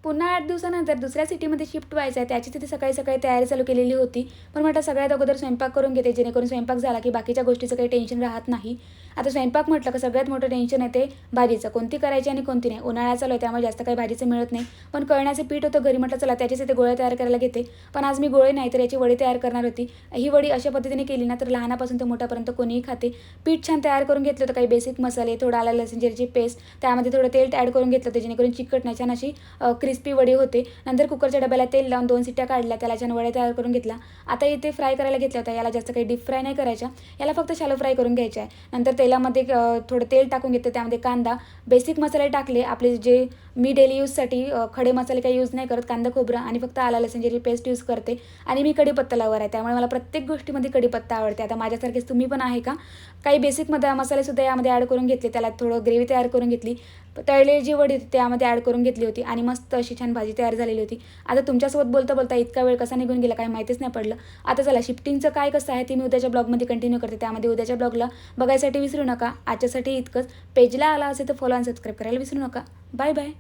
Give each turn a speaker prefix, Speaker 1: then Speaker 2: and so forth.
Speaker 1: पुन्हा 8 दिवसानंतर दुसऱ्या सिटीमध्ये शिफ्ट व्हायचं आहे. त्याची तिथे सकाळी-सकाळी तयारी चालू केलेली होती. पण म्हटलं सगळ्यात अगोदर स्वयंपाक करून घेते, जेणेकरून स्वयंपाक झाला की बाकीच्या गोष्टीचं काही टेन्शन राहत नाही. आता स्वयंपाक म्हटलं की सगळ्यात मोठं टेन्शन येते भाजीचं. कोणती करायची आणि कोणती नाही. उन्हाळा चालू आहे त्यामुळे जास्त काही भाजीचं मिळत नाही. पण कळण्याचे पीठ होतं घरी, म्हटलं चला त्याचेच इथे गोळे तयार करायला घेते. पण आज मी गोळे नाही तर याची वडी तयार करणार होती. ही वडी अशा पद्धतीने केली ना तर लहानापासून तर मोठ्यापर्यंत कोणीही खाते. पीठ छान तयार करून घेतलं होतं. काही बेसिक मसाले, थोडं आलं लसूण जिऱ्याची पेस्ट, त्यामध्ये थोडं तेल ॲड करून घेतलं होतं जेणेकरून चिकट नाही, छान अशी क्रिस्पी वडी होते. नंतर कुकरच्या डब्याला तेल लावून 2 शिट्ट्या काढल्या, त्याला छान वड्या तयार करून घेतला. आता इथे फ्राय करायला घेतल्या होत्या. याला जास्त काही डीप फ्राय नाही करायच्या, याला फक्त शॅलो फ्राय करून घ्यायच्या आहे. नंतर तेलामध्ये थोडं तेल टाकून घेतलं, त्यामध्ये कांदा, बेसिक मसाले टाकले आपले जे मी डेली यूजसाठी खडे मसाले काही यूज नाही करत, कांदा खोबरं आणि फक्त आला लसूण जिऱ्याची पेस्ट यूज करते. आणि मी कढीपत्ता लवर आहे त्यामुळे मला प्रत्येक गोष्टीमध्ये कढीपत्ता आवडते. आता माझ्यासारखेच तुम्ही पण आहे का? काही बेसिक मसालेसुद्धा यामध्ये ॲड करून घेतले, त्याला थोडं ग्रेव्ही तयार करून घेतली. तळलेली जी वडी होती त्यामध्ये ॲड करून घेतली होती आणि मस्त अशी छान भाजी तयार झालेली होती. आता तुमच्यासोबत बोलता बोलता इतका वेळ कसा निघून गेला काही माहितीच नाही पडलं. आता चला शिफ्टिंगचं काय कसं आहे ते मी उद्याच्या ब्लॉगमध्ये कंटिन्यू करते. त्यामध्ये उद्याच्या ब्लॉगला बघायसाठी विसरू नका. आजच्यासाठी इतकंच. पेजला आला असेल तर फॉलो आणि सबस्क्राईब करायला विसरू नका. Bye bye.